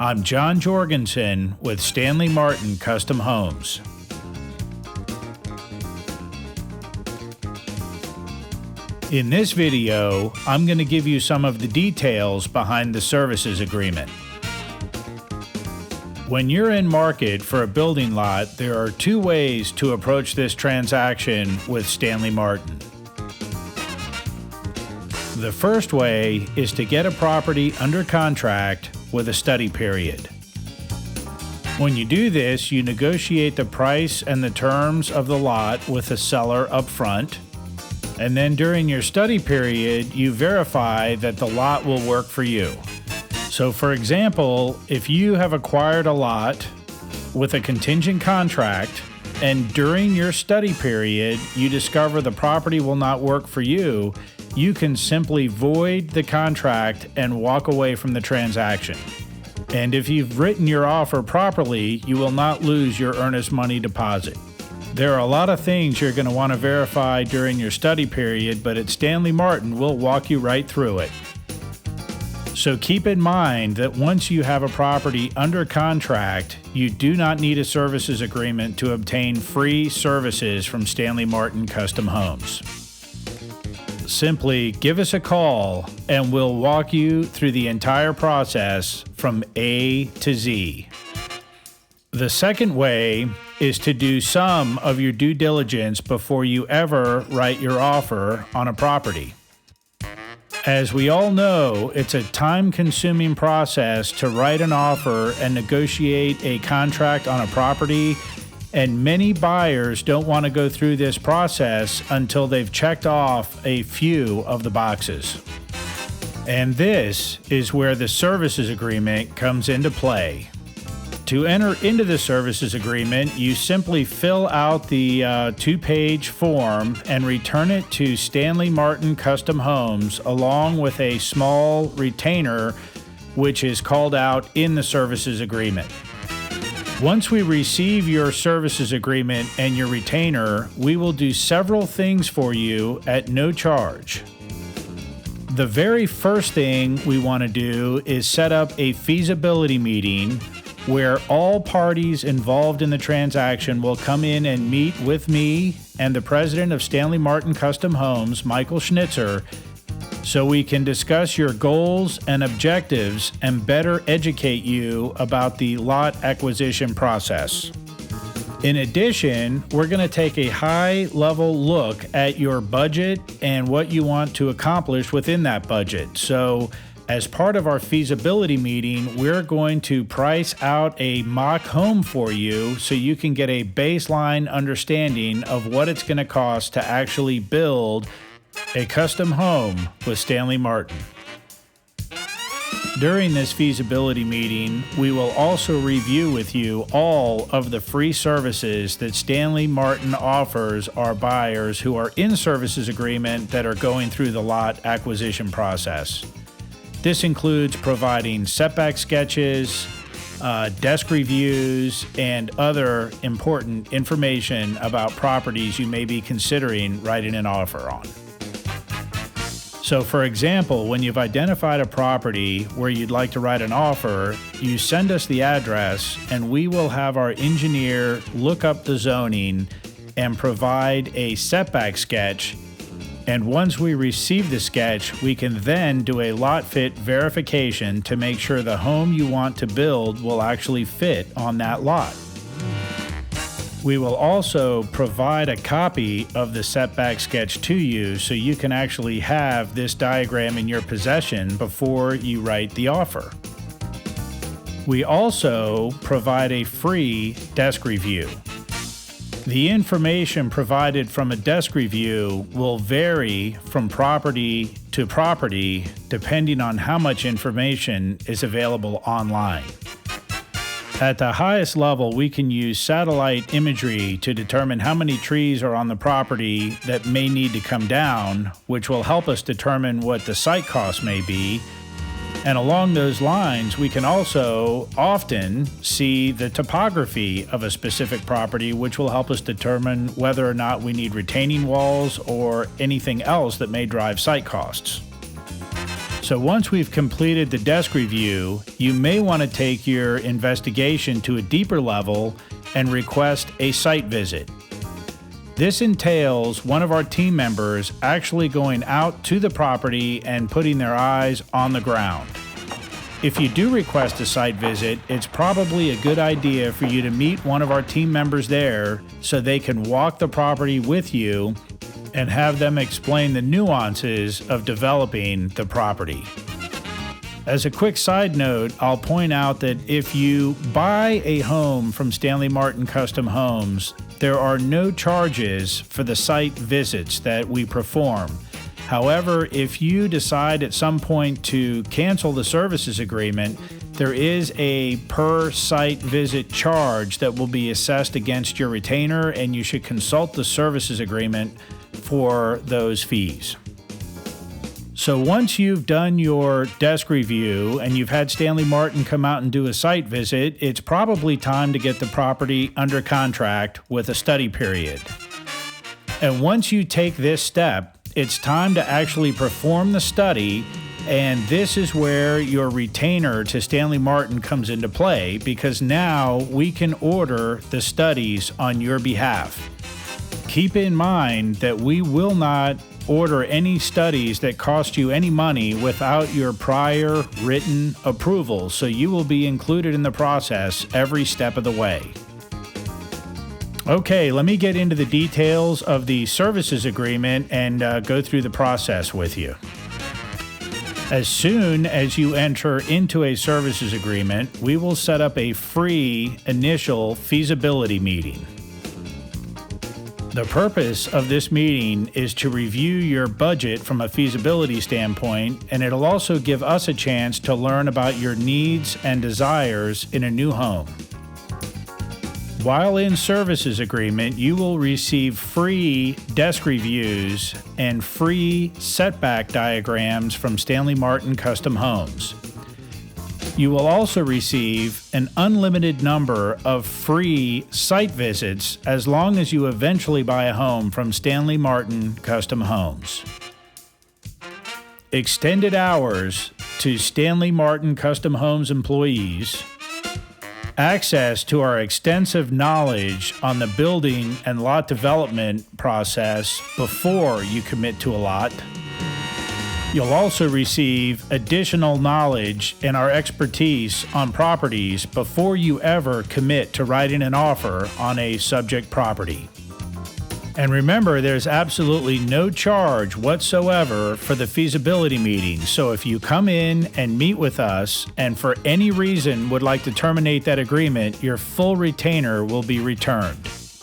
I'm John Jorgensen with Stanley Martin Custom Homes. In this video, I'm going to give you some of the details behind the services agreement. When you're in market for a building lot, there are two ways to approach this transaction with Stanley Martin. The first way is to get a property under contract with a study period. When you do this, you negotiate the price and the terms of the lot with the seller up front, and then during your study period, you verify that the lot will work for you. So for example, if you have acquired a lot with a contingent contract, and during your study period, you discover the property will not work for you, you can simply void the contract and walk away from the transaction. And if you've written your offer properly, you will not lose your earnest money deposit. There are a lot of things you're going to want to verify during your study period, but at Stanley Martin, we'll walk you right through it. So keep in mind that once you have a property under contract, you do not need a services agreement to obtain free services from Stanley Martin Custom Homes. Simply give us a call and we'll walk you through the entire process from A to Z. The second way is to do some of your due diligence before you ever write your offer on a property. As we all know, it's a time-consuming process to write an offer and negotiate a contract on a property, and many buyers don't want to go through this process until they've checked off a few of the boxes. And this is where the services agreement comes into play. To enter into the services agreement, you simply fill out the two-page form and return it to Stanley Martin Custom Homes along with a small retainer, which is called out in the services agreement. Once we receive your services agreement and your retainer, we will do several things for you at no charge. The very first thing we want to do is set up a feasibility meeting where all parties involved in the transaction will come in and meet with me and the president of Stanley Martin Custom Homes, Michael Schnitzer, so we can discuss your goals and objectives and better educate you about the lot acquisition process. In addition, we're going to take a high-level look at your budget and what you want to accomplish within that budget. So, as part of our feasibility meeting, we're going to price out a mock home for you so you can get a baseline understanding of what it's going to cost to actually build a custom home with Stanley Martin. During this feasibility meeting, we will also review with you all of the free services that Stanley Martin offers our buyers who are in services agreement that are going through the lot acquisition process. This includes providing setback sketches, desk reviews, and other important information about properties you may be considering writing an offer on. So for example, when you've identified a property where you'd like to write an offer, you send us the address and we will have our engineer look up the zoning and provide a setback sketch. And once we receive the sketch, we can then do a lot fit verification to make sure the home you want to build will actually fit on that lot. We will also provide a copy of the setback sketch to you so you can actually have this diagram in your possession before you write the offer. We also provide a free desk review. The information provided from a desk review will vary from property to property depending on how much information is available online. At the highest level, we can use satellite imagery to determine how many trees are on the property that may need to come down, which will help us determine what the site cost may be. And along those lines, we can also often see the topography of a specific property, which will help us determine whether or not we need retaining walls or anything else that may drive site costs. So once we've completed the desk review, you may want to take your investigation to a deeper level and request a site visit. This entails one of our team members actually going out to the property and putting their eyes on the ground. If you do request a site visit, it's probably a good idea for you to meet one of our team members there so they can walk the property with you and have them explain the nuances of developing the property. As a quick side note, I'll point out that if you buy a home from Stanley Martin Custom Homes, there are no charges for the site visits that we perform. However, if you decide at some point to cancel the services agreement, there is a per site visit charge that will be assessed against your retainer, and you should consult the services agreement for those fees. So once you've done your desk review and you've had Stanley Martin come out and do a site visit, it's probably time to get the property under contract with a study period. And once you take this step, it's time to actually perform the study, and this is where your retainer to Stanley Martin comes into play, because now we can order the studies on your behalf. Keep in mind that we will not order any studies that cost you any money without your prior written approval, so you will be included in the process every step of the way. Okay, let me get into the details of the services agreement and go through the process with you. As soon as you enter into a services agreement, we will set up a free initial feasibility meeting. The purpose of this meeting is to review your budget from a feasibility standpoint, and it'll also give us a chance to learn about your needs and desires in a new home. While in services agreement, you will receive free desk reviews and free setback diagrams from Stanley Martin Custom Homes. You will also receive an unlimited number of free site visits as long as you eventually buy a home from Stanley Martin Custom Homes. Extended hours to Stanley Martin Custom Homes employees, access to our extensive knowledge on the building and lot development process before you commit to a lot. You'll also receive additional knowledge and our expertise on properties before you ever commit to writing an offer on a subject property. And remember, there's absolutely no charge whatsoever for the feasibility meeting. So if you come in and meet with us and for any reason would like to terminate that agreement, your full retainer will be returned.